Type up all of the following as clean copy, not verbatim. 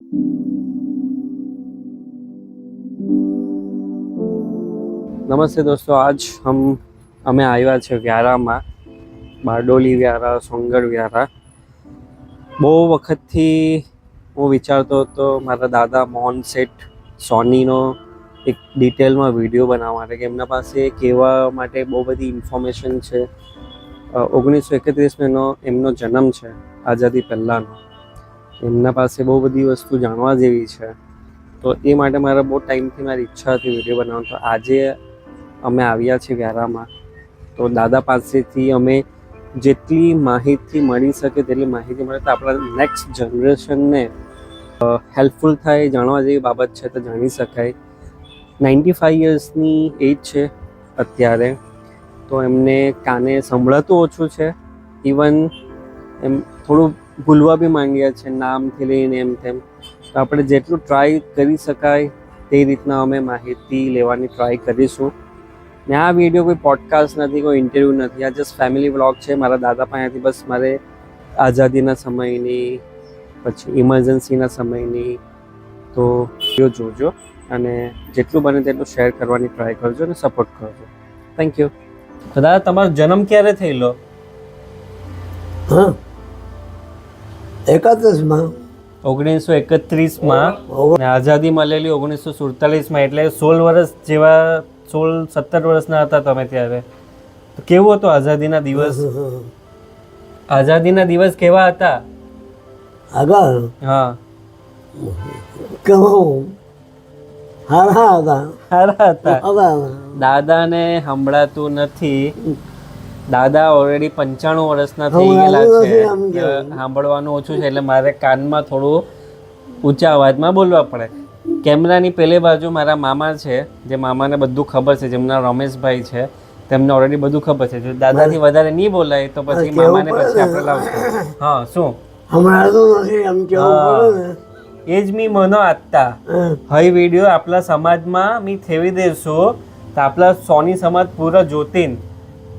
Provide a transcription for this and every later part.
नमस्ते दोस्तों, आज हमें આવ્યા છે વ્યારામાં, બારડોલી વ્યારા, સોંગઢ વ્યારા. બહુ વખતથી હું વિચારતો હતો મારા દાદા મોહન શેઠ સોનીનો એક ડિટેલમાં વિડીયો બનાવવા માટે, કે એમના પાસે કહેવા માટે બહુ બધી ઇન્ફોર્મેશન છે. 1931 એમનો જન્મ છે, આઝાદી પહેલાંનો. એમના પાસે બહુ બધી વસ્તુ જાણવા જેવી છે. તો એ માટે મારા બહુ ટાઈમથી મારી ઈચ્છા હતી વિડીયો બનાવવાનો. તો આજે અમે આવ્યા છીએ વ્યારામાં. તો દાદા પાસેથી અમે જેટલી માહિતી મળી શકે તેટલી માહિતી મળે, તો આપણા નેક્સ્ટ જનરેશનને હેલ્પફુલ થાય, જાણવા જેવી બાબત છે તો જાણી શકાય. 95 યર્સની એજ છે અત્યારે. તો એમને કાને સંભળાતું ઓછું છે, ઇવન એમ થોડું ભૂલવા બી માંડ્યા છે, નામથી લઈને એમ તેમ. તો આપણે જેટલું ટ્રાય કરી શકાય તે રીતના અમે માહિતી લેવાની ટ્રાય કરીશું. ને આ વિડીયો કોઈ પોડકાસ્ટ નથી, કોઈ ઇન્ટરવ્યૂ નથી, આ જસ્ટ ફેમિલી વ્લોગ છે મારા દાદા પાસેથી. બસ મારે આઝાદીના સમયની, પછી ઇમરજન્સીના સમયની. તો વિડીયો જોજો અને જેટલું બને તેટલું શેર કરવાની ટ્રાય કરજો અને સપોર્ટ કરજો. Thank you. તો દાદા, તમારો જન્મ ક્યારે થયેલો? 1931માં. અને આઝાદી મળેલી 1947માં, એટલે 16 વર્ષ જેવા, 16-17 વર્ષના હતા તમે ત્યારે. તો કેવું હતું આઝાદીના દિવસ? આઝાદીના દિવસ કેવા હતા? આગળ હા, કહું હારા હતા. સારા હતા. દાદાને સંભળાતું નથી. દાદા ઓલરેડી 95 વર્ષના થઈ ગયેલા છે. સાંભળવાનું ઓછું છે, એટલે મારે કાનમાં થોડું ઊંચા અવાજમાં બોલવા પડે. કેમેરાની પેલી બાજુ મારા મામા છે, જે મામાને બધું ખબર છે, જેમના રમેશભાઈ છે, તેમને ઓલરેડી બધું ખબર છે. જો દાદાથી વધારે નહીં બોલાય તો પછી મામાને પછી આપણે લાવશું. હા, શું સંભળાતું નથી એમ કેવું પડે ને. એ જ મી મનો આત્તા હઈ વિડીયો આપણા સમાજમાં મી થેવી દેશો તો આપણા સોની સમાજ પૂરા જોતીન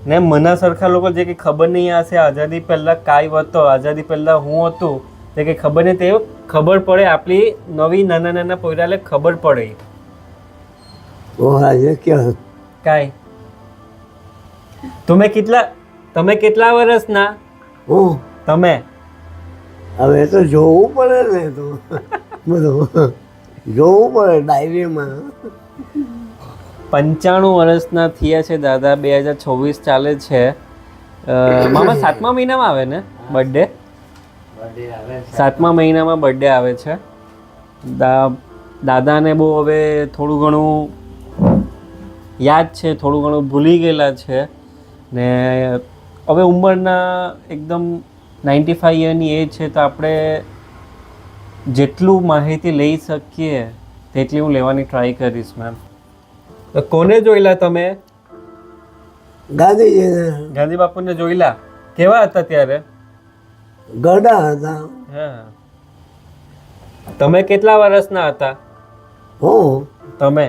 ને મના સરખા લોકો જે કંઈ ખબર નહીં હશે આઝાદી પહેલાં કાંઈ હતો, આઝાદી પહેલાં હું હતું, તે કંઈ ખબર નહીં, તે ખબર પડે. આપણી નવી નાના નાના પોયરાલે ખબર પડે. આજે ક્યાં કાંઈ તમે કેટલા વર્ષના? હું તમે હવે તો જોવું પડે ને, તો બધું જોવું પડે ડાયરીમાં. 95 વર્ષના થયા છે દાદા. 2024 ચાલે છે. મામા 7મા મહિનામાં આવે ને બર્થડે? 7મા મહિનામાં બર્થડે આવે છે. દાદાને બહુ હવે થોડું ઘણું યાદ છે, થોડું ઘણું ભૂલી ગયેલા છે. ને હવે ઉંમરના એકદમ 95 યરની એજ છે. તો આપણે જેટલું માહિતી લઈ શકીએ તેટલી હું લેવાની ટ્રાય કરીશ. મેમ, તો કોને જોયેલા તમે? ગાંધીજીને. ગાંધી બાપુને જોયેલા? કેવા હતા ત્યારે? ગડા હતા. હા. તમે કેટલા વર્ષના હતા? હું તમે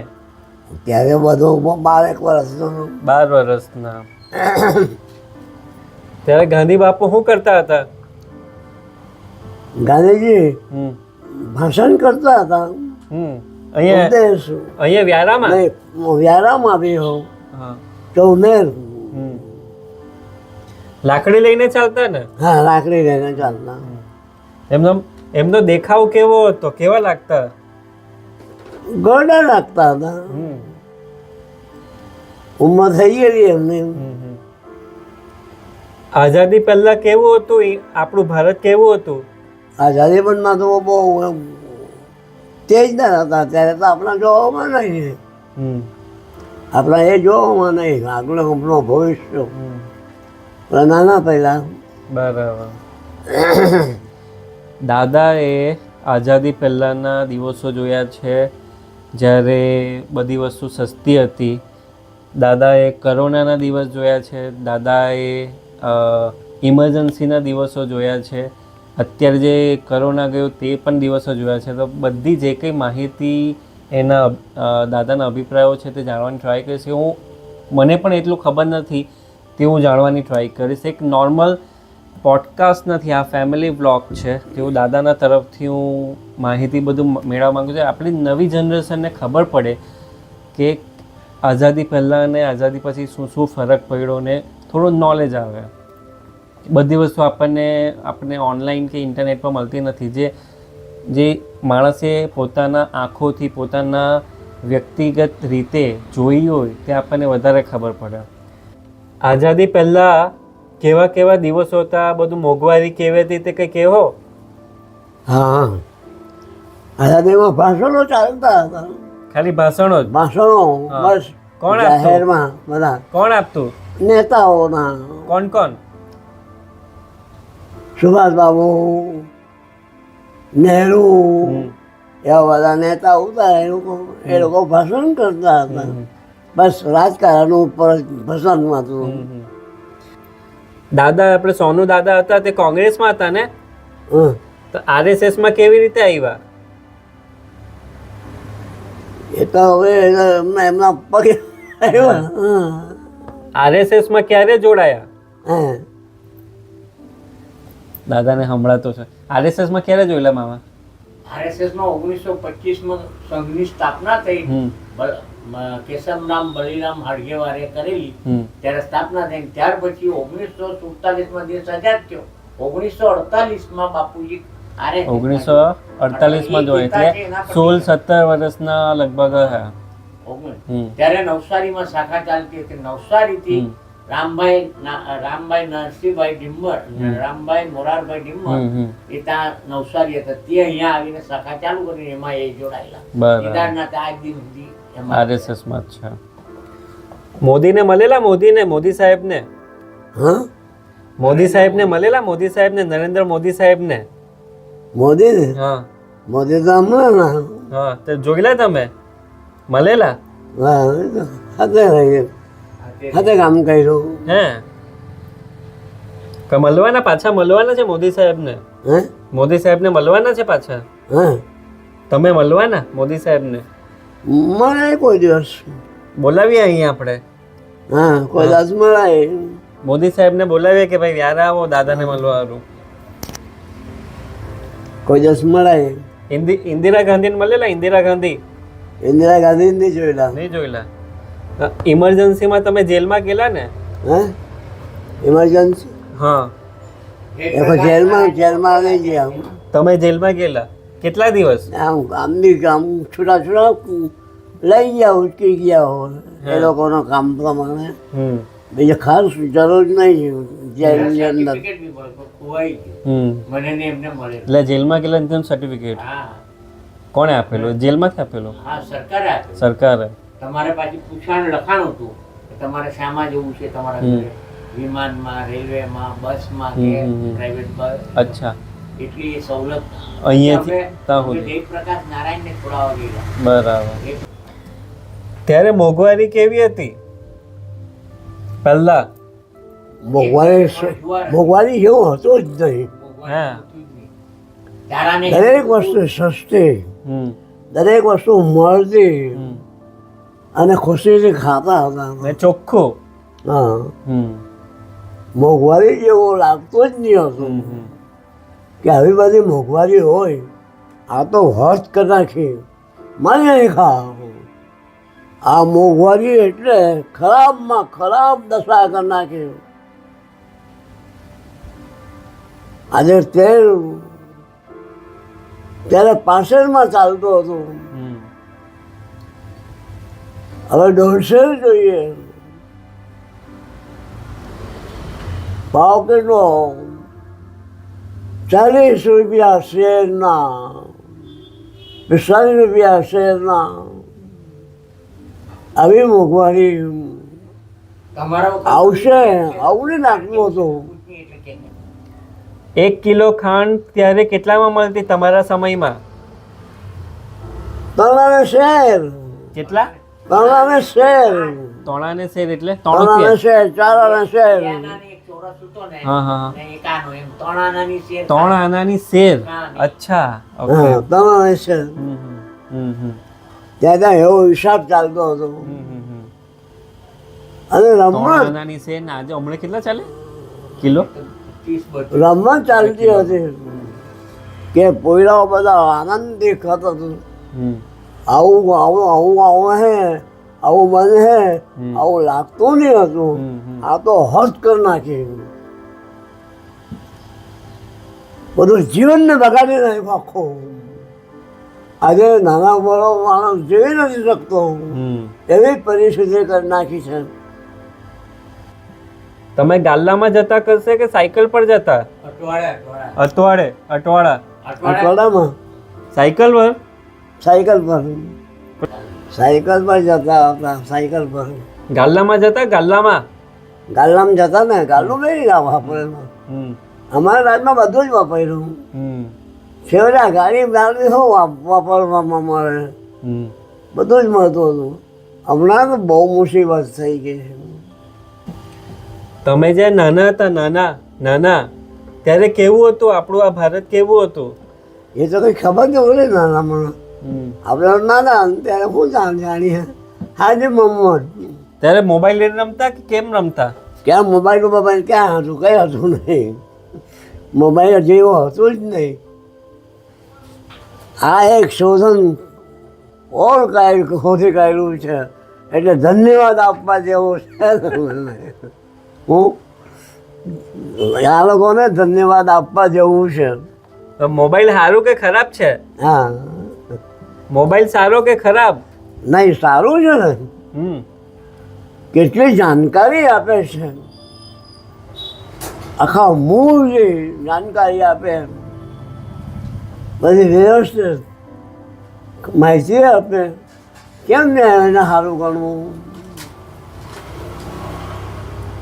ત્યારે બધું 12 વર્ષનો. 12 વર્ષના. ત્યારે ગાંધી બાપુ શું કરતા હતા? ગાંધીજી ભાષણ કરતા હતા. અહીંયા વ્યારામાં? વ્યારામાં બી હોઉં હા. તો ઉમેર. લાકડી લઈને ચાલતા ને? હા, લાકડી લઈને ચાલતા. એમનો દેખાવ કેવો હતો? કેવા લાગતા? ગોડા લાગતા હતા. ઉંમર થઈ ગયેલી એમની. આઝાદી પહેલા કેવું હતું આપણું ભારત? કેવું હતું આઝાદી પણ તો બહુ તેજદાર હતા. ત્યારે તો આપણા જોવામાં નહીં, આપણા એ જોવામાં નહીં. આગળ આપણું ભવિષ્ય નાના પહેલા. બરાબર. દાદાએ આઝાદી પહેલાંના દિવસો જોયા છે, જ્યારે બધી વસ્તુ સસ્તી હતી. દાદાએ કરોનાના દિવસ જોયા છે. દાદાએ ઇમરજન્સીના દિવસો જોયા છે. અત્યારે જે કરોના ગયો તે પણ દિવસો જોયા છે. તો બધી જે કંઈ માહિતી એના દાદાના અભિપ્રાયો છે તે જાણવાની ટ્રાય કરીશ. મને પણ એટલું ખબર નથી તે હું જાણવાની ટ્રાય કરીશ. એક નોર્મલ પોડકાસ્ટ નથી, આ ફેમિલી વ્લોગ છે. તેવું દાદાના તરફથી હું માહિતી બધું મેળવવા માગું છું. આપણી નવી જનરેશનને ખબર પડે કે આઝાદી પહેલાં અને આઝાદી પછી શું શું ફરક પડ્યો ને થોડું નોલેજ આવે. બધી વસ્તુ આપણને ઓનલાઈન કે ઇન્ટરનેટ પર મળતી નથી. જે માણસે પોતાના આંખોથી પોતાના વ્યક્તિગત રીતે જોઈ હોય તે આપણને વધારે ખબર પડે. આઝાદી પહેલાં કેવા કેવા દિવસો હતા, બધું મોંઘવારી કેવી હતી તે કંઈ કહેવો. હા, આઝાદીમાં ભાષણો ચાલતા હતા. ખાલી ભાષણો જ? ભાષણો બસ. કોણ આપતું? જાહેરમાં બધા. કોણ આપતું? નેતાઓના. કોણ કોણ? સુભાષબાબુ, નહેરુ, એવા બધા નેતાઓ હતા. એ લોકો ભાષણ કરતા હતા. બસ રાજકારણ ઉપર ભાષણ હતું. દાદા, આપણે સોનુ દાદા હતા તે કોંગ્રેસમાં હતા ને? તો આરએસએસમાં કેવી રીતે આવ્યા? એ તો હવે એમના પગે આવ્યા. આરએસએસમાં ક્યારે જોડાયા? હા, દાદાને હમણાં છે. આરએસએસમાં ક્યારે જોયેલા મામા? આરએસએસમાં 1925માં સંઘની સ્થાપના થઈ. કેશવરામ બલિરામ હાડગેવારે કરેલી, ત્યારે સ્થાપના થઈ. ત્યાર પછી 1947માં દેશ આઝાદ થયો. 1948માં બાપુજી 1948માં જોડે, એટલે 16-17 વર્ષના લગભગ હતા. ત્યારે નવસારીમાં શાખા ચાલતી હતી. નવસારીથી રામભાઈ નરસિંહભાઈ ડિમ્બર, રામભાઈ મોરારભાઈ ડિમ્બર એ ત્યાં નવસારી હતા. તે અહીંયા આવીને શાખા ચાલુ કરીને એમાં એ જોડાયેલા. કેદારનાથ આજ દિન સુધી આરએસએસમાં જ છે. મોદીને મળેલા? મોદી સાહેબને? મોદી સાહેબને મળેલા? મોદી સાહેબને, નરેન્દ્ર મોદી સાહેબને? મોદી ને? હા, મોદી તો હમણાં. હા, તો જોયેલા તમે? મળેલા? હાથે કામ કર્યું. હે, મળવાના? પાછા મળવાના છે મોદી સાહેબને? મોદી સાહેબને મળવાના છે પાછા? તમે મળવાના મોદી સાહેબને? મળાય કોઈ દિવસ. બોલાવીએ અહીંયા આપણે. હા, કોઈ દિવસ મળાય. મોદી સાહેબને બોલાવીએ કે ભાઈ યાર આવો દાદાને મળવાનું. કોઈ દિવસ મળાય. ઇન્દિરા ગાંધીને મળેલા? ઇન્દિરા ગાંધી નહીં જોયેલા. નહીં જોયેલા? ઇમરજન્સીમાં તમે જેલમાં ગયેલા ને? ઇમરજન્સી? હા, જેલમાં નહીં ગયા. તમે જેલમાં ગયેલા? કેટલા દિવસ? આમ છૂટા લઈ ગયા, ઉચકી ગયા હોય એ લોકોના કામ પ્રમાણે. બીજું ખાસ જરૂર નહીં જેલની અંદર. એટલે જેલમાં ગયેલા તેનું સર્ટિફિકેટ કોણે આપેલું? જેલમાંથી આપેલું? સરકારે. તમારે પાછી પૂછવાનું લખાણું હતું કે તમારે શામાં જવું છે, તમારા ઘરે વિમાનમાં, રેલવેમાં, બસમાં કે પ્રાઇવેટ બસ. અચ્છા, એટલી એ સવલત અહીંયાથી ત્યાં સુધી. જયપ્રકાશ નારાયણને છોડાવવા ગયેલા. બરાબર. ત્યારે મોંઘવારી કેવી હતી પહેલા? મોંઘવારી જેવું હતું જ નહીં. હા, દરેક વસ્તુ સસ્તી, દરેક વસ્તુ મળતી અને ખુશીથી ખાતા હતા. ચોખ્ખું. હા, મોંઘવારી જેવું લાગતું જ નહીં હતું કે આવી બધી મોંઘવારી હોય. આ તો હર્ષ કરી નાખી, મને નહીં ખાવ. આ મોંઘવારી એટલે ખરાબમાં ખરાબ દશા કરી નાખી. આજે તેલ ત્યારે 65માં ચાલતું હતું, હવે 150 જોઈએ. ભાવ કેટલો? 40 રૂપિયા શેરના, 45 રૂપિયા શેરના. આવી મોંઘવારી આવશે આવું નહીં લાગતું હતું. 1 કિલો ખાંડ ત્યારે કેટલામાં મળતી તમારા સમયમાં? 3 આને શેર. કેટલા? 3 આને શેર. 3 આને શેર એટલે 3 આને શેર, 4 આને શેર. હા હા, 3 આનાની શેર. અચ્છા, ઓકે. 3 આને શેર. ત્યાં એવો હિસાબ ચાલતો હતો. અને 3 આનાની શેર ને આજે હમણાં કેટલા ચાલે કિલો? 30-32. રમત ચાલતી હતી કે પોયરાઓ બધા આનંદ દેખાતો હતો. હમ આવું આવું આવું આવું હે, આવું મને હે, આવું લાગતું નહીં હતું. આ તો હર્ષ કરી નાખી, બધું જીવનને બગાડી નાખ્યું આખું. આજે નાના મોડો માણસ જોઈ નથી શકતો એવી પરિસ્થિતિ કરી નાખી છે. તમે ગાલ્લામાં જતા કરશે કે સાયકલ પર જતા? અટવાળા અઠવાડિયામાં સાયકલ પર? સાયકલ પર જતા હતા. સાયકલ પર ગાલ્લામાં જતા? ગાલ્લામાં જતા ને, ગાલ્લું નહીં વાપરેલું. અમારા રાજમાં બધું જ વાપર્યું. છેવટે ગાડી ગાડી શું વાપરવામાં મળે, બધું જ મળતું હતું. હમણાં તો બહુ મુસીબત થઈ ગઈ છે. તમે જે નાના હતા, નાના ત્યારે કેવું હતું આપણું આ ભારત? કેવું હતું એ તો કઈ ખબર ન પડે નાના મને. આપણે નાના ત્યારે શું જાણીએ. હાજી મોહમ્મદ ત્યારે મોબાઈલ લઈને રમતા કે કેમ રમતા? ક્યાં મોબાઈલ ક્યાં હતું? કઈ હતું નહીં. મોબાઈલ જેવો હતું જ નહીં. આ એક શોધન શોધી કાઢ્યું છે એટલે ધન્યવાદ આપવા જેવો છે. હું આ લોકોને ધન્યવાદ આપવા જેવું છે. તો મોબાઈલ સારું કે ખરાબ છે? હા, મોબાઈલ સારો કે ખરાબ? નહીં, સારું છે ને. કેટલી જાણકારી આપે છે, આખા મૂળ જે જાણકારી આપે, બધી વ્યવસ્થિત માહિતી આપે. કેમ ને એને સારું ગણવું?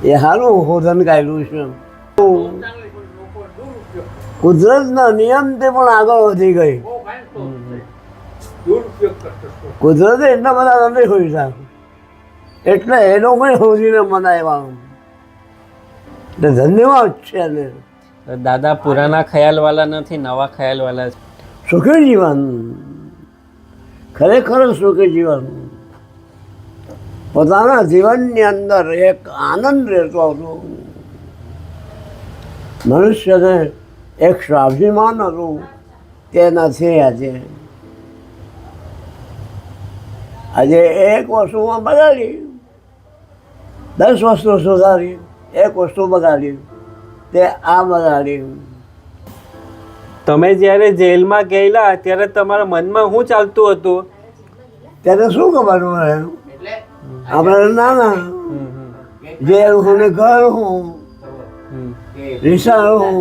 એ સારું શોધન કાઢ્યું છે. કુદરતના નિયમથી પણ આગળ વધી ગઈ. કુદરતે એટલા બધા નથી શોધ્યા એટલે એ લોકોને શોધીને બનાવ્યા. એટલે ધન્યવાદ છે ને. દાદા પુરાના ખ્યાલવાલા નથી, નવા ખ્યાલવાલા છે. સુખી જીવન, ખરેખર સુખી જીવન. પોતાના જીવનની અંદર એક આનંદ રહેતો હતો. મનુષ્યને એક સ્વાભિમાન હતું તે નથી આજે. આજે એક વસ્તુમાં બગાડી, 10 વસ્તુ સુધારી, એક વસ્તુ બગાડી, તે આ બગાડી. તમે જ્યારે જેલમાં ગયેલા ત્યારે તમારા મનમાં શું ચાલતું હતું? ત્યારે શું ખબર પડે? આપણે નાના, જેલ હું ને ઘર હું, રિસાળ હું,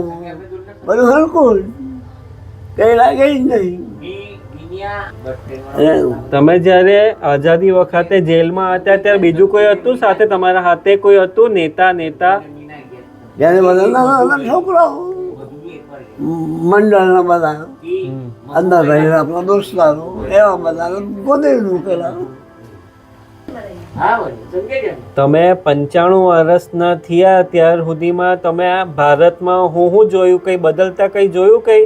બધું હલકું, કઈ લાગે જ નહીં. તમે જ્યારે આઝાદી વખતે જેલમાં હતા ત્યારે બીજું કોઈ હતું સાથે? તમારા હાથે કોઈ હતું નેતા? જ્યારે બધા નાના છોકરાઓ મંડળના બધા અંદર રહેલા આપણા દોસ્તારો એવા બધા ગોદી મૂકેલા. તમે 95 વર્ષના થયા ત્યાર સુધીમાં તમે આ ભારતમાં હું જોયું? કઈ બદલતા કઈ જોયું? કઈ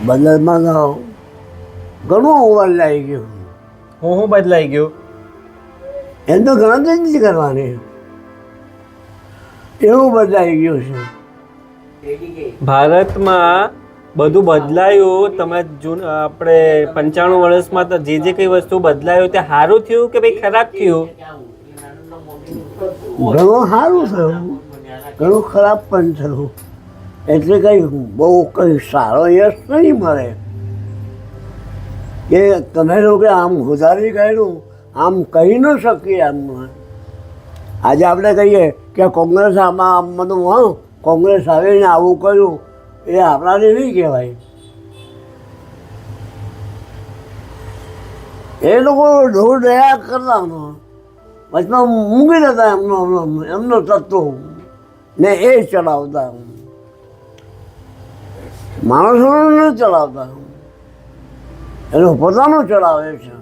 બદલમાં ઘણું બદલાઈ ગયું. હું બદલાઈ ગયું? એમ તો ગણતરી નથી કરવાની, એવું બદલાઈ ગયું છે. ભારતમાં બધું બદલાયું. તમે આપણે 95 વર્ષમાં તો જે કઈ વસ્તુ બદલાયું તે સારું થયું કે ભાઈ ખરાબ થયું? ઘણું સારું થયું, ઘણું ખરાબ પણ થયું. એટલે કંઈ બહુ કંઈ સારો યશ નહીં મળે કે તમે લોકો આમ ગુજારી કાઢ્યું, આમ કહી ન શકીએ. આમ આજે આપણે કહીએ કે કોંગ્રેસ આમાં બધું હા કોંગ્રેસ આવીને આવું કર્યું, એ આપણાને નહીં કહેવાય. એ લોકો ઢોર દયા કરતા વચમાં મૂકી દેતા એમનો તત્વો ને એ ચલાવતા, માણસોને ન ચલાવતા, એનો પોતાનો ચલાવે છે.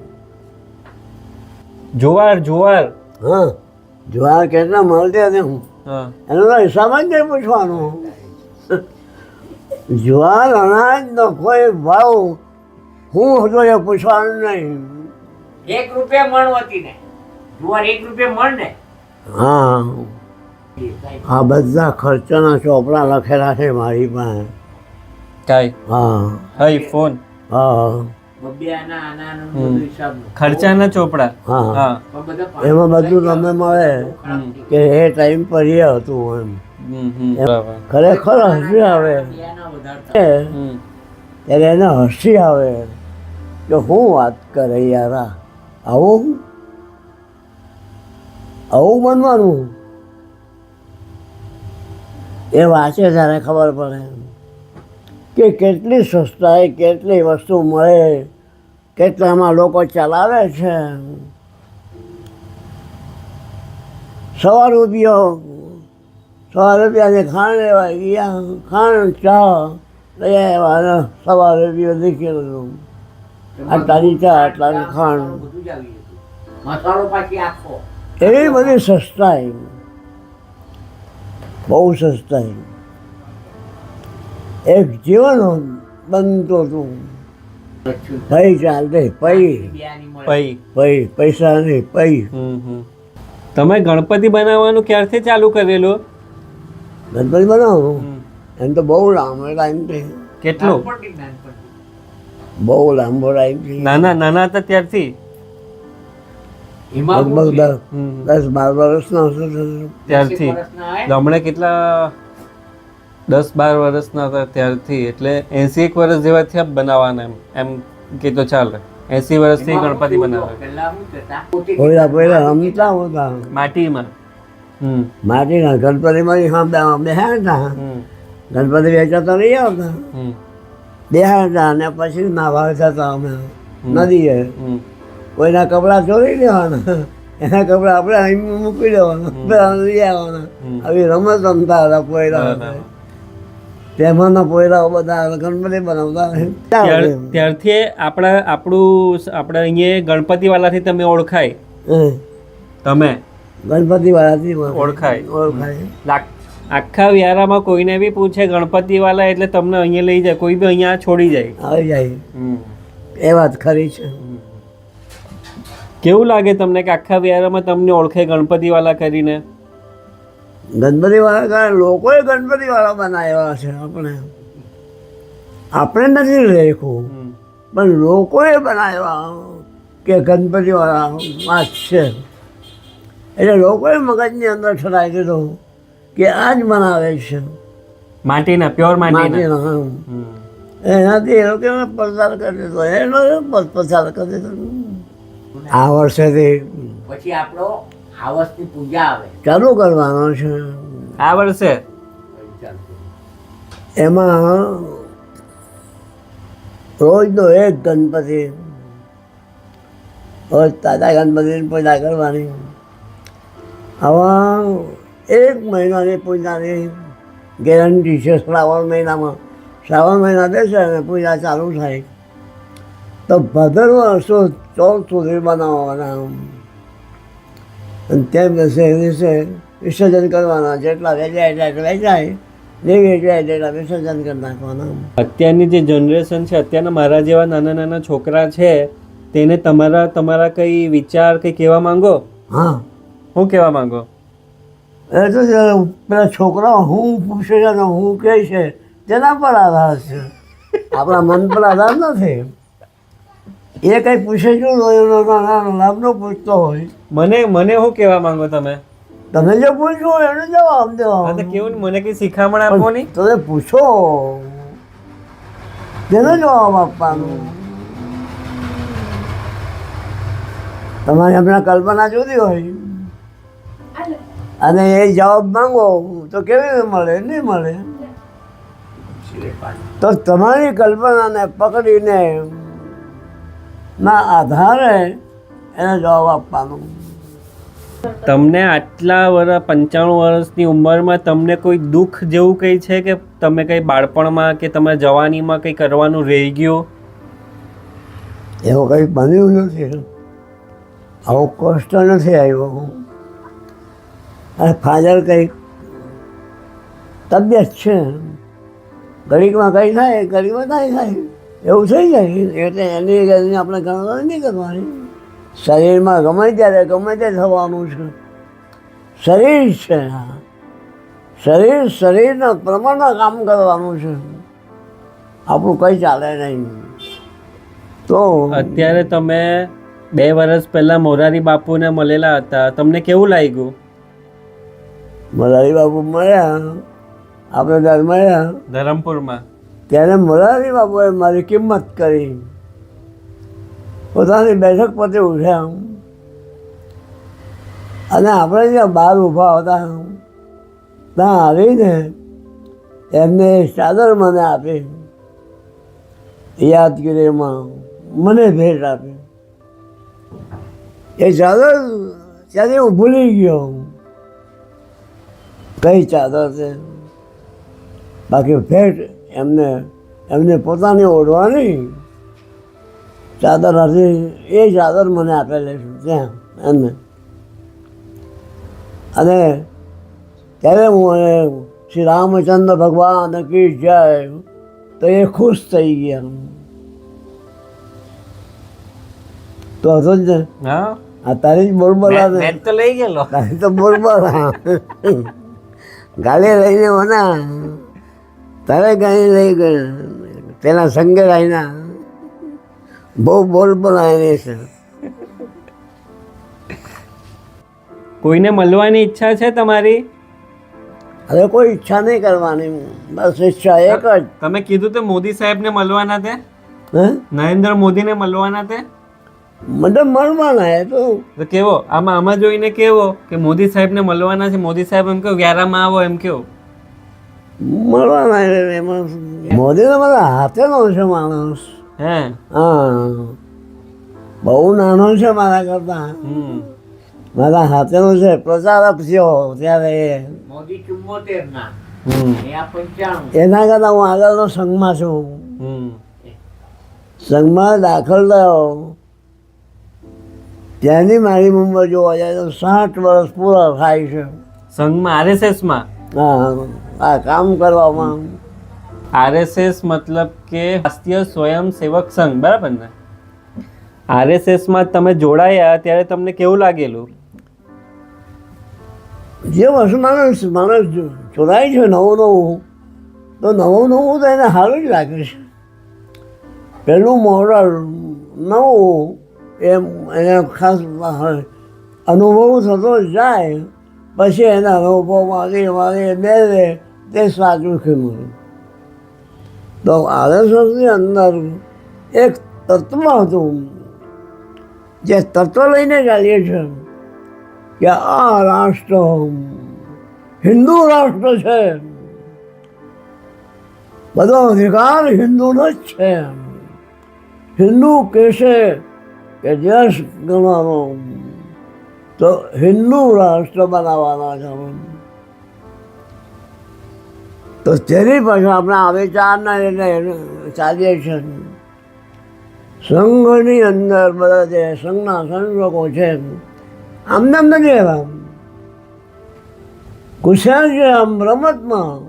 જુવાર હા, જુવાર કેટલા મળતી હતી હું એનો તો હિસાબ જ નહીં પૂછવાનો. જુવાર અનાજનો કોઈ ભાવ હું હતો એ પૂછવાનું નહીં. 1 રૂપિયા મણ હતી ને, જુવાર 1 રૂપિયા મણ ને હા આ બધા ખર્ચાના ચોપડા લખેલા છે મારી પાસે. કાંઈ હા હઈ ફોન હા બબ્બે આના આના આનો બધું હિસાબનું. ખર્ચાના ચોપડા હા હા પણ બધા એમાં બધું તમને મળે હમ. કે એ ટાઈમ પર એ હતું એમ. બરાબર ખરેખર હસી આવે પાયાના વધારતા. ત્યારે એને હસી આવે કે હું વાત કરે યાર આવું આવું બનવાનું. એ વાંચે ત્યારે ખબર પડે કે કેટલી સસ્તાઈ કેટલી વસ્તુ મળે, કેટલામાં લોકો ચલાવે છે. 100 રૂપિયાની ખાંડ લેવા ગયા, ખાંડ ચા લઈ આવ્યા, 100 રૂપિયા નીકળ્યું. આટલાની ચા આટલાની ખાંડ, બધું જ આવી જતું. મસાલો પાછી આખો. એવી બધી સસ્તાઈ, બહુ સસ્તાઈ. એક જીવન બનતું હતું. પૈ ચાલતે પૈ બિયાની મળે. પઈ પૈસા નહીં પૈ. તમે ગણપતિ બનાવવાનું ક્યારથી ચાલુ કરેલું? ગણપતિ બનાવું એમ તો બહુ લાંબો ટાઈમથી, કેટલું? નાનપણથી. બહુ લાંબો ટાઈમથી. નાના હતા ત્યારથી? એમાં લગભગ શું છે? 10-12 વર્ષનો હશે તો. ત્યારથી 80 વર્ષના હોય. હમણાં કેટલા 10-12 વર્ષના હતા ત્યારથી, એટલે 80 વર્ષ જેવા થયા બનાવવાના. એમ કે તો ચાલે. 80 વર્ષથી એમાં ગણપતિ શું બનાવે પહેલા શું કરતા? પહેલા રમતા હતા માટીમાં. માટીના ગણપતિમાં બેહાડતા. ગણપતિ વેચાતા નહીં આવતા, બેહાડતા અને પછી નાવા જતા અમે નદીએ. કોઈના કપડાં ચોરી લેવાના, એના કપડાં આપણે અહીં મૂકી દેવાના, પેલા લઈ આવવાના. આવી રમત રમતા હતા પોયરા. તેમાંના પોયરાઓ બધા ગણપતિ બનાવતા. ત્યારથી આપણે અહીંયા ગણપતિ વાલાથી તમે ઓળખાય. તમે ગણપતિ વાળાથી ઓળખાય. ઓળખાય. આખા વ્યારામાં કોઈને બી પૂછે ગણપતિ વાલા એટલે તમને અહીંયા લઈ જાય, કોઈ બી અહીંયા છોડી જાય. આવી જાય. એ વાત ખરી છે. કેવું લાગે તમને કે આખા વ્યારામાં તમને ઓળખે ગણપતિ વાલા કરીને? ગણપતિ વાળા લોકોએ ગણપતિ વાળા બનાવ્યા છે. આપણે નથી રેખું, પણ લોકોએ બનાવ્યા કે ગણપતિ વાળા વાત છે. એટલે લોકોએ મગજની અંદર ઠરાવી દીધું કે આ જ બનાવે છે માટીના, પ્યોર માટીના. માટીના. એનાથી એ લોકોએ પ્રચાર કરી દીધો, એનો પ્રચાર કરી દીધો. આ વર્ષેથી પછી આપણો હાવસની પૂજા આવે. ચાલુ કરવાનો છે. આ વર્ષે એમાં રોજનો એક ગણપતિ, રોજ તાજા ગણપતિની પૂજા કરવાની. આવા 1 મહિનાની પૂજાની ગેરંટી છે. શ્રાવણ મહિનામાં, શ્રાવણ મહિના બેસે અને પૂજા ચાલુ થાય તો ભાદરવા સુદ 14 સુધી બનાવવાના. અને તેમ દિવસે વિસર્જન કરવાના. જેટલા વેચાય એટલા વેચાય, જે વેચાય તેટલા વિસર્જન કરી નાખવાના. અત્યારની જે જનરેશન છે, અત્યારના મારા જેવા નાના નાના છોકરા છે, તેને તમારા કઈ વિચાર કઈ કહેવા માંગો? હા, શું કહેવા માંગો? એ તો પેલા છોકરાઓ હું પૂછે છે ને હું કહે છે તેના પર આધાર છે, આપણા મન પર આધાર નથી. એ કંઈ પૂછે છું લાભનો પૂછતો હોય. મને શું કહેવા માંગો તમે? તમે જે પૂછો એને જવાબ દેવા. હા તો કેવું ને, મને કઈ શિખામણ આપો નહીં. તમે પૂછો તેને જવાબ આપવાનો. તમારી હમણાં કલ્પના જુદી હોય અને એ જવાબ માંગો તો કેવી રીતે મળે? નહીં મળે. તો તમારી કલ્પનાને પકડીને ના આધારે એને જવાબ આપવાનો. તમને આટલા 95 વર્ષની ઉંમરમાં તમને કોઈ દુઃખ જેવું કંઈ છે કે તમે કંઈ બાળપણમાં કે તમારા જવાનીમાં કંઈ કરવાનું રહી ગયું? એવું કંઈ બન્યું નથી, આવો કષ્ટ નથી આવ્યો. અને ફાધર કંઈક તબિયત છે, ઘડીકમાં કંઈ થાય, ઘડીકમાં થાય, એવું થઈ જાય. એટલે એની આપણે ગણતરી નહીં કરવાની. શરીરમાં ગમે ત્યારે ગમે તે થવાનું છે. શરીર છે શરીરના પ્રમાણમાં કામ કરવાનું છે, આપણું કંઈ ચાલે નહીં. તો અત્યારે તમે 2 વર્ષ પહેલા મોરારી બાપુને મળેલા હતા, તમને કેવું લાગ્યું? મોરારી બાપુ મળ્યા, આપણે ત્યારે મળ્યા ધરમપુરમાં. ત્યારે મોરારી બાપુએ મારી કિંમત કરી, પોતાની બેઠક પરથી ઉઠ્યા અને આપણે જ્યાં બહાર ઊભા હતા ત્યાં આવીને એમને ચાદર મને આપી, યાદગીરીમાં મને ભેટ આપી. એ ચાદર ત્યારે હું ભૂલી ગયો કઈ ચાદર છે, બાકી ભેટ એમને પોતાની ઓઢવાની ચાદર હતી, એ ચાદર મને આપેલી છે ત્યાં એમને. અને ત્યારે હું શ્રી રામચંદ્ર ભગવાન કી જય, તો એ ખુશ થઈ ગયા. તો હતો જ ને, હા, આ તારી જ બોલબોલા ને, તો લઈ ગયેલો. તારી તો બોલબોલા ગાડી લઈને હોના તારે ગાડી લઈ ગઈ, તેના સંગે રહીના બહુ બોલબોલા એની છે. કોઈને મળવાની ઈચ્છા છે તમારી? હવે કોઈ ઈચ્છા નહીં કરવાની, બસ ઈચ્છા એક જ. તમે કીધું તો મોદી સાહેબને મળવાના તે, હે નરેન્દ્ર મોદીને મળવાના તે, મતલબ મળવાના એ તો તો કેવો આમાં જોઈને કેવો કે મોદી સાહેબને મળવાના છે, મોદી સાહેબ એમ કેવું 11માં આવો એમ કેવું? મળવાના એમાં મોદીને મારા હાથેનો છે માણસ. હે? હા, બહુ નાનો છે મારા કરતા, હમ. મારા હાથેનો છે. પ્રચારક થયો ત્યારે મોદી 74 ના, હમ. એ આ 95. એના કરતાં હું આગળનો સંઘમાં છું. હમ. સંઘમાં દાખલ થયો ત્યાંની મારી ઉંમર જોવા જાય તો 60 વર્ષ પૂરા થાય છે. સંઘમાં RSSમાં? હા, આ કામ કરવામાં. RSS મતલબ કે રાષ્ટ્રીય સ્વયંસેવક સંઘ, બરાબર ને? RSSમાં તમે જોડાયા ત્યારે તમને કેવું લાગેલું? જે વસ્તુ માણસ જોડાય છે નવું તો નવું તો એને સારું જ લાગે છે. પેલું મોડલ નવું એમ એને ખાસ અનુભવ થતો જાય, પછી એના અનુભવમાંથી મેળવે તે સાચું ખીમું. તો RSSની અંદર એક તત્વ હતું, જે તત્વ લઈને ચાલીએ છીએ કે આ રાષ્ટ્ર હિન્દુ રાષ્ટ્ર છે, બધો અધિકાર હિન્દુનો જ છે. હિન્દુ કહેશે કે દેશ ગણવાનો તો હિન્દુ રાષ્ટ્ર બનાવવાના છે. તો તેની પાછળ આપણે આ વિચારના એટલે ચાલીએ છીએ. સંઘની અંદર બધા જે સંઘના સંયોગો છે આમને આમ નથી એવા ઘૂસ્યા છે આમ રમતમાં,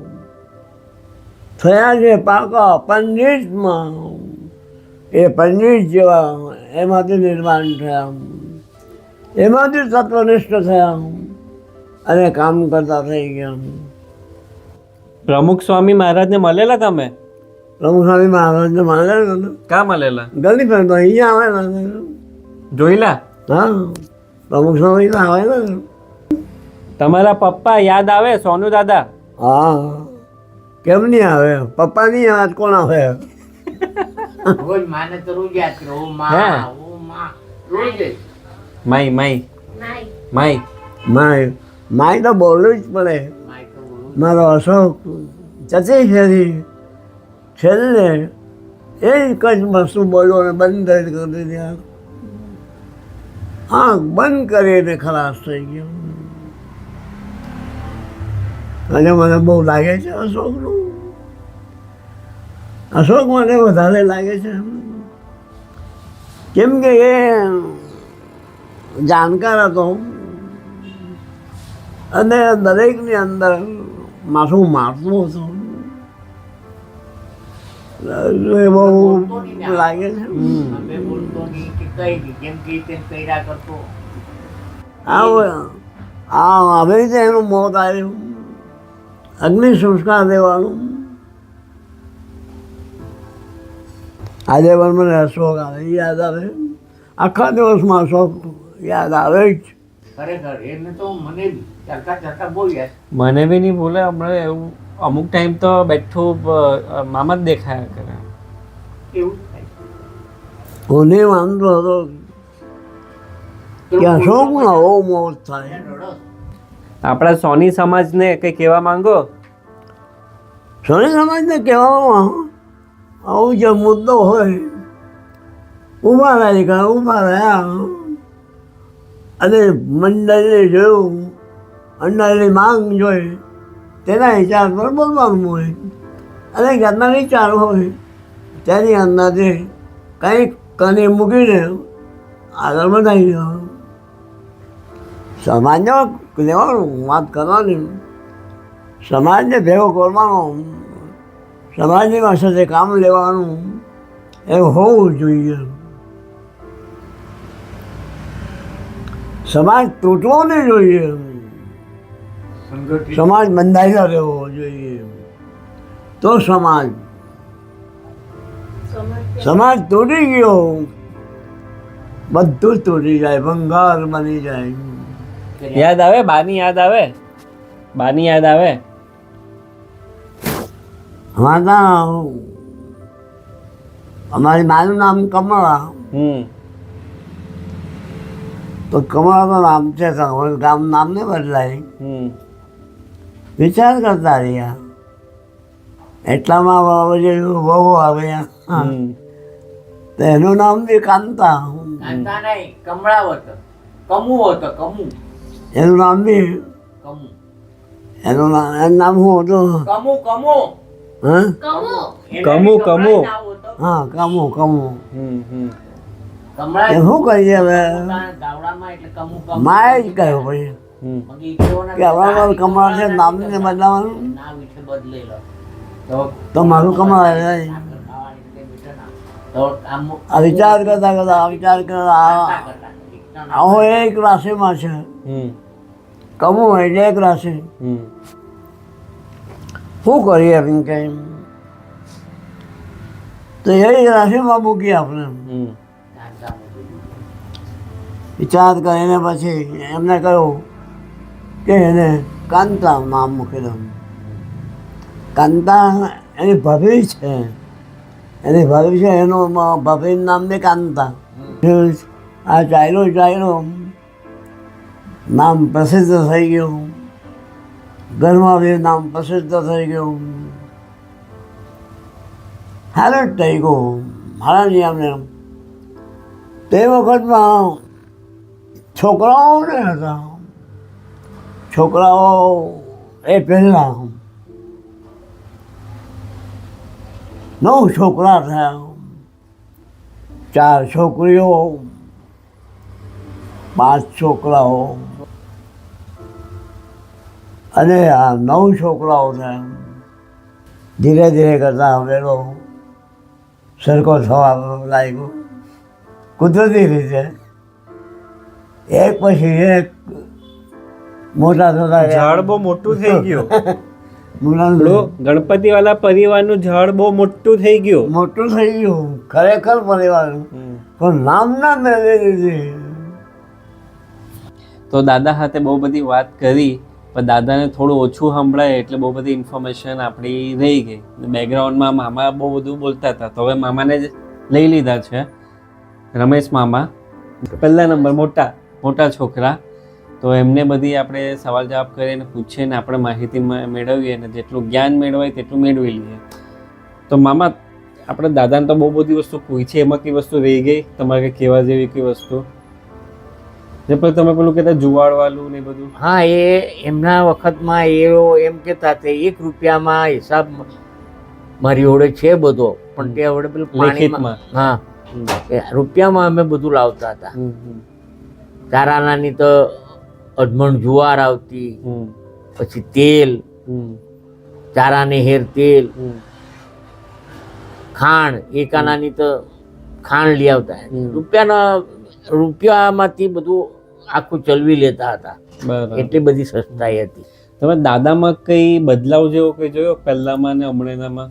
થયા છે પાકા પંડિતમાં. એ પંડિત જેવા એમાંથી નિર્માણ થયા, એમાંથી તત્વનિષ્ઠ થયા અને કામ કરતા થઈ ગયા. પ્રમુખ સ્વામી મહારાજને મળેલા તમે? પ્રમુખ સ્વામી મહારાજને મળેલા. ક્યાં મળેલા? ગલી પર તો અહીંયા આવેલા. જોઈલા? હા, પ્રમુખ સ્વામી તો આવેલા. તમારા પપ્પા યાદ આવે? સોનુ દાદા? હા, કેમ નહીં આવે? પપ્પા નહીં આવે કોણ આવે? રોજ માને તો રોજ યાદ કરો, ઓ હે? માં, રોજ જ. માઈ માય તો બોલવું જ પડે. માય તો બોલું. મારો અશોક ચચી ફેરી છેલ્લે એક જ વસ્તુ બોલ્યો અને બંધ કરી દીધી. આંખ બંધ કરીને ખલાસ થઈ ગયો. અને મને બહુ લાગે છે અશોકનું, અશોક મને વધારે લાગે છે. કેમ કે એ જાણકાર હતો અને દરેકની અંદર માથું મારતું હતું. એ બહુ લાગે છે. અમે બોલતો નહીં કે કઈ નહીં, જેમ કે તેમ કર્યા કરતો. આવી રીતે એનું મોત આવ્યું. અગ્નિ સંસ્કાર દેવાનું. આજે પણ મને શોખ આવે, યાદ આવે. આખા દિવસમાં શોખ યાદ આવે જ. ખરેખર એને તો મને બી ચરતા ચરતા બહુ યાદ. મને બી નહીં ભૂલે. હમણાં એવું અમુક ટાઈમ તો બેઠું મામા જ દેખાયા કરે. એવું થાય. હું નહીં માનતો હતો કે અશોકમાં આવો મોત થાય. રડો. આપણા સોની સમાજને કંઈ કહેવા માંગો? સોની સમાજને કહેવામાં આવું જે મુદ્દો હોય, ઊભા રહ્યા અને મંડળને જોયું, મંડળની માંગ જોઈ, તેના વિચાર પર બોલવાનું હોય અને ઘરના વિચાર હોય તેની અંદાજે કંઈક કને મૂકીને આગળ વધારી દેવાનું. સમાજને લેવાનું, વાત કરવાની, સમાજને ભેગો કરવાનો, સમાજની પાસે કામ લેવાનું એવું હોવું જોઈએ. સમાજ તૂટવો નહીં જોઈએ, સંગઠિત. સમાજ બંધાયેલો રહેવો જોઈએ. તો સમાજ તૂટી ગયો, બધું જ તૂટી જાય, ભંગાર બની જાય. યાદ આવે? બાની યાદ આવે? બાની યાદ આવે? માતા અમારી માનું નામ કમળા, તો કમળા તો નામ છે, ગામ નામ ને બદલાય. વિચાર કરતા રહ્યા, એટલામાં વહુ આવ્યા તો એનું નામ બી કાંતા. કાંતા નહીં, કમળાવ હતો. કમુ હતો, કમુ. એનું નામ બી કમુ. એનું નામ શું હતું? કમુ, કમુ. હા કમુ, કમુ. હા, કમુ. કમળા એ શું કહીએ હવે? ગાવડામાં એટલે કમુ, કમુ. માએ જ કહ્યું પછી મગી કેવોના કે હવે કમળ છે, નામને બદલાવાનું. ના વિશે બદલેલો. તો મારું કમળ રહે. ખાવાની રીતે મીઠો ના. તો આમ આ વિચાર કરતા આવો એક રાશિમાં છે, કમુ એટલે એક રાશિ. શું કરીએ એમ કે તો એ રાશિમાં મૂકીએ આપણે. વિચાર કરીને પછી એમને કહ્યું કે એને કાંતા નામ મૂકી દઉં. કાંતા એની ભભી છે, એની ભભી છે, એનું ભભીનું નામ બી કાંતા. આ ચાલ્યું નામ પ્રસિદ્ધ થઈ ગયું, ઘરમાં બી નામ પ્રસિદ્ધ થઈ ગયું. સારું જ થઈ ગયું મારા નિયમને. તે વખતમાં છોકરાઓ ને હતા, છોકરાઓ એ પહેલાં 9 છોકરા થયા, 4 છોકરીઓ, 5 છોકરાઓ અને આ 9 છોકરાઓ થયા. ધીરે ધીરે કરતા વેલો સરખો થવા લાગ્યો કુદરતી રીતે. એક પછી એક મોટા થતા ઝાડ બહુ મોટું થઈ ગયું. મોટા ગણપતિ વાળા પરિવારનું ઝાડ બહુ મોટું થઈ ગયું. મોટું થઈ ગયું ખરેખર પરિવારનું, પણ નામ ના મેળવી દીધી. તો દાદા સાથે બહુ બધી વાત કરી, પણ દાદાને થોડું ઓછું સંભળાય એટલે બહુ બધી ઇન્ફોર્મેશન આપણી રહી ગઈ. બેકગ્રાઉન્ડમાં મામા બહુ બધું બોલતા હતા, તો હવે મામાને જ લઈ લીધા છે. રમેશ મામા પહેલા નંબર, મોટા છોકરા. તો એમને બધી આપણે સવાલ જવાબ કરીને પૂછીએ ને આપણે માહિતી મેળવીએ ને જેટલું જ્ઞાન મેળવાય તેટલું મેળવી લઈએ. તો મામા આપણે દાદાને તો બહુ બધી વસ્તુ પૂછી, એમાં કઈ વસ્તુ રહી ગઈ તમારે કહેવા જેવી કઈ વસ્તુ? જે પેલું તમે પેલું કહેતા જુવાળવાળું ને બધું. હા, એ એમના વખતમાં એમ કહેતા તે 1 રૂપિયામાં હિસાબ મારી જોડે છે બધો, પણ તે હવે પેલું લેખિતમાં. હા, રૂપિયામાં અમે બધું લાવતા હતા. ચારાનાની તો અધમણ જુવાર આવતી, પછી તેલ, ચારાને હેર તેલ, ખાંડ, 1 આનાની તો ખાંડ લઈ આવતા. રૂપિયામાંથી બધું આખું ચલવી લેતા હતા. બરાબર. એટલી બધી સસ્તાઈ હતી. તમે દાદામાં કઈ બદલાવ જેવો કઈ જોયો પહેલામાં ને હમણાંનામાં?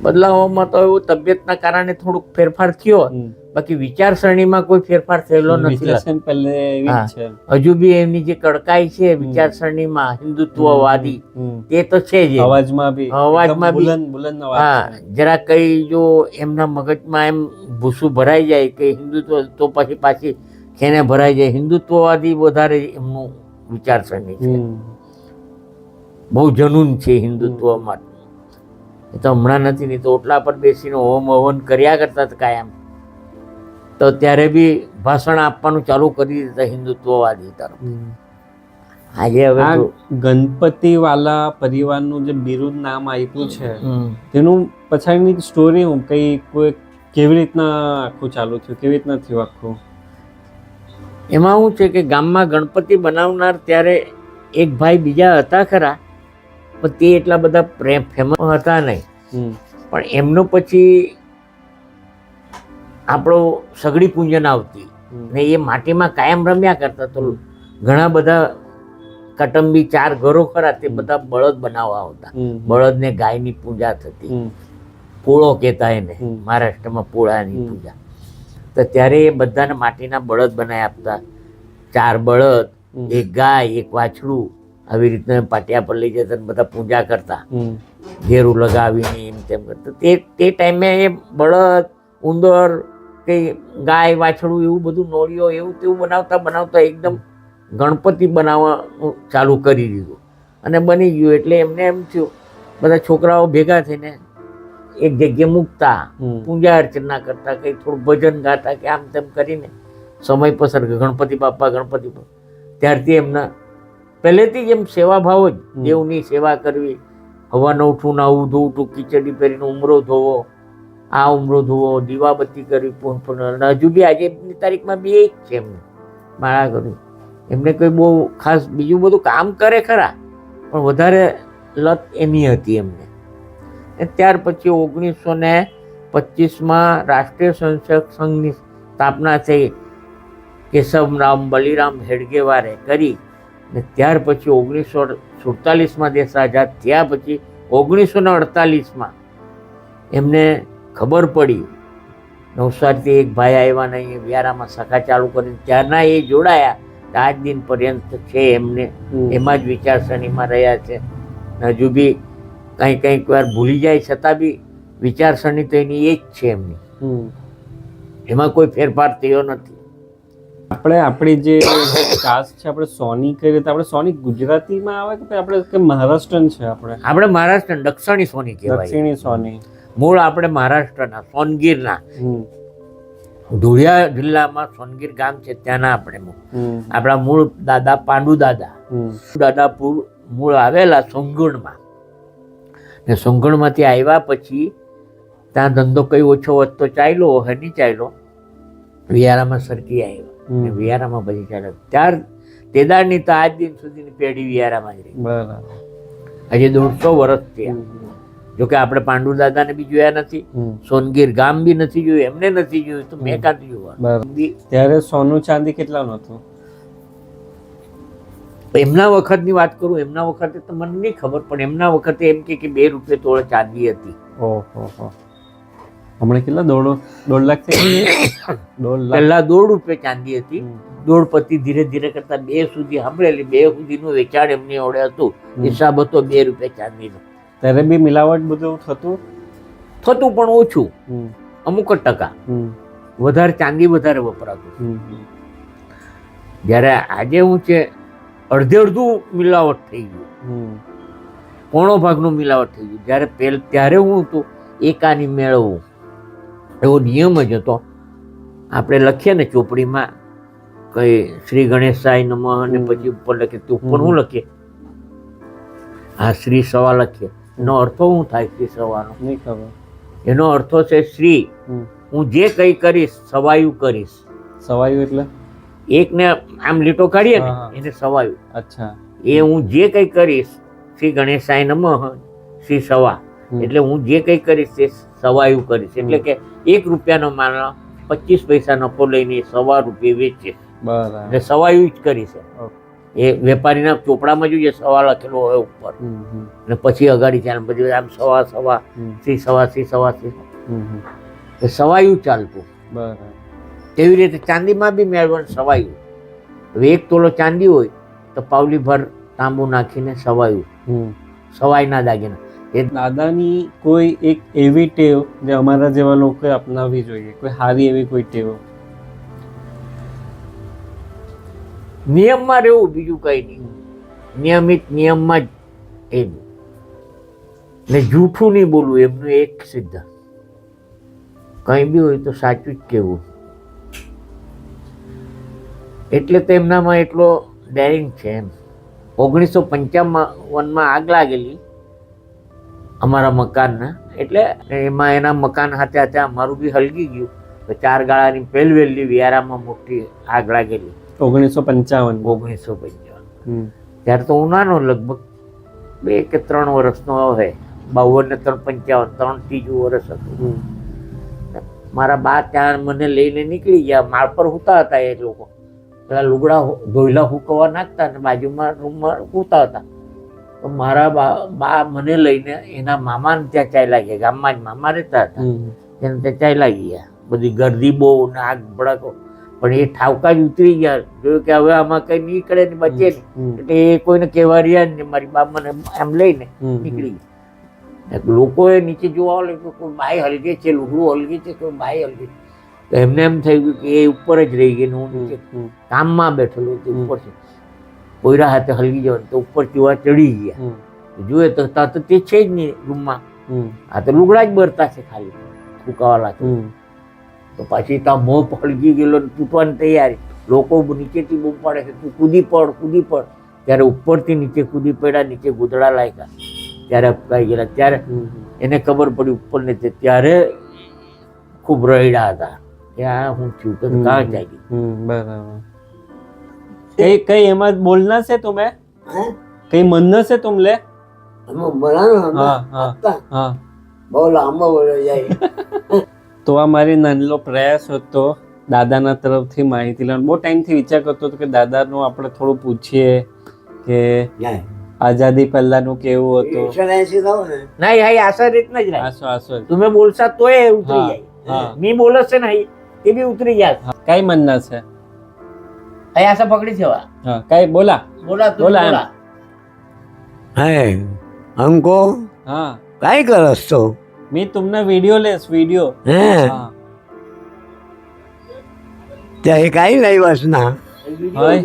બદલાવમાં તો એવું તબિયતના કારણે થોડુંક ફેરફાર થયો, બાકી વિચારસરણીમાં કોઈ ફેરફાર થયેલો નથી. વિશ્લેષણ પહેલે એવી જ છે. હજુ બી એમની જે કડકાઈ છે વિચારસરણીમાં હિન્દુત્વવાદી તે તો છે જ. અવાજમાં બી અવાજમાં બી બુલંદ બુલંદ અવાજ હા, છે. જરા કઈ જો એમના મગજમાં એમ ભૂસું ભરાઈ જાય કે હિન્દુત્વ, તો પછી પાછી ખેને ભરાઈ જાય. હિન્દુત્વવાદી વધારે એમનું વિચારસરણી છે. બહુ જનૂન છે હિન્દુત્વ માટે. એ તો હમણાં નથી, નહીં તો ઓટલા પર બેસીને હોમ હવન કર્યા કરતા હતા કાયમ. તો ત્યારે બી ભાષણ આપવાનું ચાલુ કરી દીધા હિન્દુત્વવાદી તરફ. આજે હવે આ તો ગણપતિ વાલા પરિવારનું જે બિરુદ નામ આપ્યું છે તેનું પછાડીની સ્ટોરી હું કઈ કોઈ કેવી રીતના આખું ચાલુ થયું, કેવી રીતના થયું આખું? એમાં શું છે કે ગામમાં ગણપતિ બનાવનાર ત્યારે એક ભાઈ બીજા હતા ખરા, પણ તે એટલા બધા ફેમસ હતા નહીં. પણ એમનું પછી આપણો સગડી પૂજન આવતી ને એ માટીમાં કાયમ રમ્યા કરતા. તો ઘણા બધા કટંબી 4 ઘરો ખરા, તે બધા બળદ બનાવવા આવતા. બળદ ને ગાયની પૂજા થતી, પોળો કહેતા એને મહારાષ્ટ્રમાં, પોળાની પૂજા. તો ત્યારે એ બધાને માટીના બળદ બનાવી આપતા. 4 બળદ, 1 ગાય, 1 વાછડું, આવી રીતના પાટિયા પર લઈ જતા બધા પૂજા કરતા, ઘેરું લગાવીને એમ તેમ કરતા. તે ટાઈમે એ બળદ, ઉંદર, કઈ ગાય, વાછડું એવું બધું નોળીઓ એવું તેવું બનાવતા એકદમ ગણપતિ બનાવવાનું ચાલુ કરી દીધું. અને બની ગયું એટલે એમને એમ થયું, બધા છોકરાઓ ભેગા થઈને એક જગ્યાએ મૂકતા, પૂજા અર્ચના કરતા, કંઈ થોડું ભજન ગાતા કે આમ તેમ કરીને સમય પસાર. ગણપતિ બાપા, ગણપતિ બાપા. ત્યારથી એમના પહેલેથી જ એમ સેવાભાવ જ, દેવની સેવા કરવી. હવાને ઉઠવું, નાવું ધોવું, ખીચડી પહેરીને ઉમરો ધોવો, આ ઉમરો ધોવો, દીવાબત્તી કરવી, હજુ બી આજની તારીખમાં બી એ જ છે એમને માળા કરવી. એમને કોઈ બહુ ખાસ બીજું બધું કામ કરે ખરા, પણ વધારે લત એની હતી એમને. ત્યાર પછી 1925માં રાષ્ટ્રીય સંસદ સંઘની સ્થાપના થઈ, કેશવરામ બલિરામ હેડગેવારે કરી. ને ત્યાર પછી 1947માં દેશ આઝાદ થયા પછી 1948માં એમને ખબર પડી, નવસારીથી એક ભાઈ આવ્યા ને અહીંયા વ્યારામાં શાખા ચાલુ કરીને ત્યારના એ જોડાયા. આજ દિન પર્યંત છે એમને એમાં જ વિચારસરણીમાં રહ્યા છે. હજુ બી કંઈક વાર ભૂલી જાય છતાં બી વિચારસરણી તો એની એ જ છે એમની. એમાં કોઈ ફેરફાર થયો નથી. આપણે આપણી જે કાસ્ટ છે, આપણે સોની કરીએ તો આપણે સોની ગુજરાતીમાં આવે કે આપણે કે મહારાષ્ટ્રન છે? આપણે મહારાષ્ટ્ર દક્ષિણી સોની કહેવાય. દક્ષિણી સોની. મૂળ આપણે મહારાષ્ટ્રના સોનગીરના, ધોળિયા જિલ્લામાં સોનગીર ગામ છે ત્યાંના આપણે. આપણા મૂળ દાદા પાંડુ દાદા મૂળ આવેલા સોંગણમાં. ને સોંગણમાંથી આવ્યા પછી ત્યાં ધંધો કઈ ઓછો વધતો ચાલ્યો, હની ચાલ્યો, વિયારામાં સરકી આવ્યો. વિયારામાં પછી ચાલ્યો. ત્યાર તેદારની તો આજ દિન સુધીની પેઢી વિયારામાં જ રહી. બરાબર. હજી 150 વર્ષ થયા. જોકે આપણે પાંડુ દાદાને બી જોયા નથી, સોનગીર ગામ બી નથી જોયું, એમને નથી જોયું, તો મેં કાંથી જોવા. ત્યારે સોનું ચાંદી કેટલાનું હતું? એમના વખતની વાત કરું, એમના વખતે તો મને નહીં ખબર, પણ એમના વખતે એમ કે 2 રૂપિયા તોળે ચાંદી હતી. ઓહો. હમણાં કેટલા? 1.5 લાખ થઈ? 1.5 લાખ. પહેલા 1.5 રૂપિયા ચાંદી હતી. 1.5 પછી ધીરે ધીરે કરતા 2 સુધી સાંભળેલી, 2 સુધીનું વેચાણ એમની ઓળે હતું. હિસાબ હતો 2 રૂપિયા ચાંદીનો. ત્યારે બી મિલાવટ બધું થતું પણ ઓછું, અમુક જ ટકા. વધારે ચાંદી વધારે વપરાતું. જ્યારે આજે હું છે અડધું મિલાવટ થઈ ગયું, પોણો ભાગનું મિલાવટ થઈ ગયું. ત્યારે હું હતું એકાની મેળવવું એવો નિયમ જ હતો. આપણે લખીએ ને ચોપડીમાં કઈ શ્રી ગણેશાય નમઃ અને પછી ઉપર લખીએ, તો ઉપર શું લખીએ? હા, શ્રી સવા લખીએ. એનો અર્થો શું થાય શ્રી સવાનો? નહીં ખબર. એનો અર્થો છે શ્રી, હું જે કંઈ કરીશ સવાયું કરીશ. સવાયું એટલે એકને આમ લીટો કાઢીએ ને એને સવાયું. અચ્છા. એ હું જે કંઈ કરીશ, શ્રી ગણેશાય નમઃ, શ્રી સવા, એટલે હું જે કંઈ કરીશ તે સવાયું કરીશ. એટલે કે 1 રૂપિયાનો માલ 25 પૈસા નફો લઈને 1.25 રૂપિયે વેચીશ. બરાબર. એટલે સવાયું જ કરી છે. ઓકે. એ વેપારીના ચોપડામાં જોઈએ સવા લખેલો હોય ઉપર, અને પછી અગાડી ચાલે, પછી આમ સવા સવા સી સવા સી સવા સી, એ સવાયું ચાલતું. બરાબર. તેવી રીતે ચાંદીમાં બી મેળવણ સવાયું. હવે 1 તોલો ચાંદી હોય તો પાવલી ભર તાંબુ નાખીને સવાયું, સવાઈના દાગીના. એ દાદાની કોઈ એક એવી ટેવ જે અમારા જેવા લોકોએ અપનાવવી જોઈએ, કોઈ સારી એવી કોઈ ટેવ? નિયમમાં રહેવું, બીજું કઈ નહીં. નિયમિત નિયમમાં જ એ ને જૂઠું નહીં બોલવું, એમનું એક સિદ્ધાંત. કંઈ બી હોય તો સાચું જ કહેવું. એટલે તો એમનામાં એટલો ડેરિંગ છે એમ. 1955માં આગ લાગેલી અમારા મકાનના, એટલે એમાં એના મકાન હાથે હાથે અમારું બી હલગી ગયું. તો 4 ગાળાની પહેલવેલી વિયારામાં મોટી આગ લાગેલી 1955. 1955. ત્યારે તો હું નાનો, લગભગ 2 કે 3 વર્ષનો હવે. 52 ને 3 55, 3 વર્ષ હતું. મારા બા ત્યાં મને લઈને નીકળી ગયા. માળ પર સૂતા હતા એ લોકો, પેલા લુગડા ધોઈલા હુકવા નાખતા ને બાજુમાં રૂમમાં સૂતા હતા. તો મારા બા મને લઈને એના મામાને ત્યાં ચાલ્યા ગયા. ગામમાં જ મામા રહેતા હતા, એને ત્યાં ચાલ્યા ગયા. બધી ગરદી બહુ ને આગ ભડકો, પણ એ ઠાવકા જ ઉતરી ગયા. જોયું કે હવે આમાં કઈ નીકળે ને બચે નહીં, એટલે એ કોઈને કહેવા રહ્યા ને. મારી બા મને એમ લઈને નીકળી ગયા. લોકોએ નીચે જોવા લાગ્યું કોઈ બાઈ હલગે છે, લુગડું હલગે છે, કોઈ બાઈ હલગે છે. તો એમને એમ થઈ ગયું કે એ ઉપર જ રહી ગઈ ને હું નીચે કામમાં બેઠેલો હતો ઉપર છે. કોઈરા હાથે હલગી જવાનું, તો ઉપર ચૂવા ચડી ગયા. જોયે તો ત્યાં તો તે છે જ નહીં રૂમમાં. આ તો લુગડા જ બરતા છે ખાલી ફૂંકાવાલા. તો પછી ત્યાં મોં હળગી ગયેલો, તૂટવાની તૈયારી. લોકો નીચેથી બૂમ પાડે છે, તું કૂદી પડ કૂદી પડ. ત્યારે ઉપરથી નીચે કૂદી પડ્યા, નીચે ગોદડા લાગ્યા. ત્યારે અપકાઈ ગયેલા. ત્યારે એને ખબર પડી ઉપર ને, ત્યારે ખૂબ રડ્યા હતા કે આ હું થયું, કે કાં જાગી. બરાબર. કઈ કઈ એમાં બોલના છે तुम्हें? કઈ મનના છે तुमले? હા. બહુ લાંબો બોલો જાય. તો આ મારી નાનલો પ્રયાસ હતો દાદાના તરફથી માહિતી લેવાનો. બહુ ટાઈમથી વિચાર કરતો હતો કે દાદાનું આપણે થોડું પૂછીએ કે આઝાદી પહેલાનું કેવું હતું. 180 નહીં, હાઈ આશા રીતના જ રહે. આસો આસો. તમે બોલશા તોય એ ઉતરી હા, જાય. હા. મી બોલે છે ને એ બી ઉતરી જાય. કઈ મનના છે? અહીં આશા પકડી છે. હા, કઈ બોલા બોલા તું બોલા એમ. બોલા. હે हमको હા, काय करस तो? मी तुमने वीडियो लेस वीडियो. હે હા. તે કાઈ લાવ્યાસ ના હાય.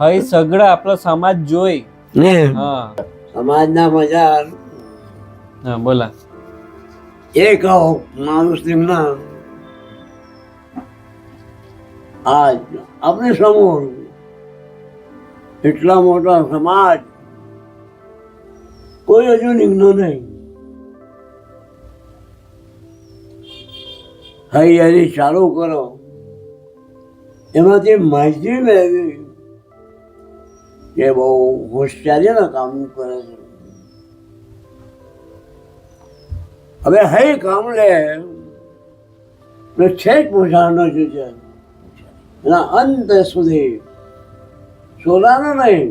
હવે સગળं આપણો સમાજ જોઈ. ને હા સમાજના મજા હા બોલા. એ કહો મુસ્લિમના આજ આપણે સમૂહ એટલા મોટા સમાજ કોઈ હજુ નીકળ્યો નહીં. હૈયારી ચાલુ કરો, એમાંથી માહિતી મેળવી કે બહુ હોશિયારીના કામ કરે છે. હવે હૈ કામ લે ને છેક પહોંચાડનો છે એના અંત સુધી સોલાનો નહીં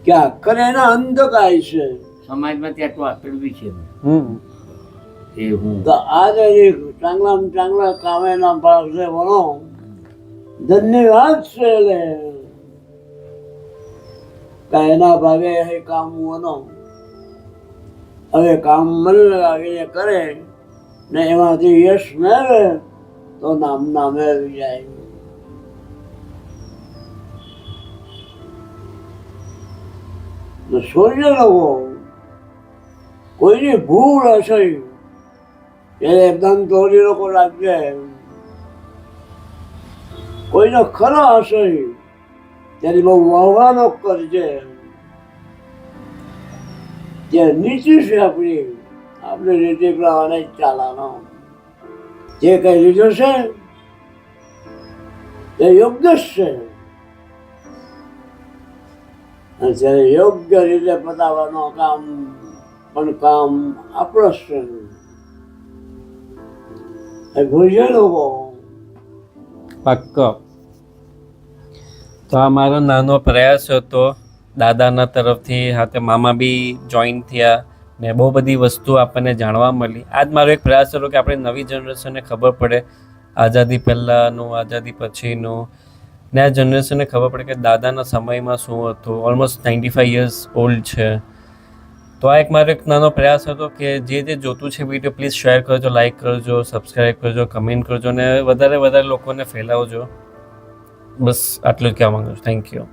કે આખરે એના અંત કાય છે. સમાજમાં ત્યાં તો આપેલું બી છે એ હું તો આજે ચાંગલામાં ચાંગલા કામેના પાસે ભણો ધન્યવાદ છે. એના ભાગે એ કામ વનો હવે કામ મન લગાવીને કરે ને એમાંથી યશ મેળવે તો નામ મેળવી જાય. સૂર્ય લોકો કોઈની ભૂલ હશે એ એકદમ ચોરી લોકો લાગશે, કોઈનો ખરો હશે ત્યારે બહુ વાહવાનો કરશે. જે નીતિ છે આપણે રીતે પ્રમાણે જ ચાલવાનો. જે કઈ લીધું છે તે યોગ્ય જ છે, અને ત્યારે યોગ્ય રીતે પતાવવાનો કામ પણ કામ આપણો જ છે. ભૂલશે લોકો પક્કો. તો આ મારો નાનો પ્રયાસ હતો દાદાના તરફથી. હાથે મામા બી જોઈન થયા ને બહુ બધી વસ્તુ આપણને જાણવા મળી. આજ મારો એક પ્રયાસ હતો કે આપણે નવી જનરેશનને ખબર પડે આઝાદી પહેલાંનું, આઝાદી પછીનું, ને આ જનરેશનને ખબર પડે કે દાદાના સમયમાં શું હતું. ઓલમોસ્ટ 95 યર્સ ઓલ્ડ છે. તો આ એક મારો એક નાનો પ્રયાસ હતો કે જે જોતું છે વિડીયો પ્લીઝ શેર કરજો, લાઈક કરજો, સબસ્ક્રાઈબ કરજો, કમેન્ટ કરજો ને વધારે લોકોને ફેલાવજો. બસ આટલું જ કહેવા માંગુ છું. Thank you.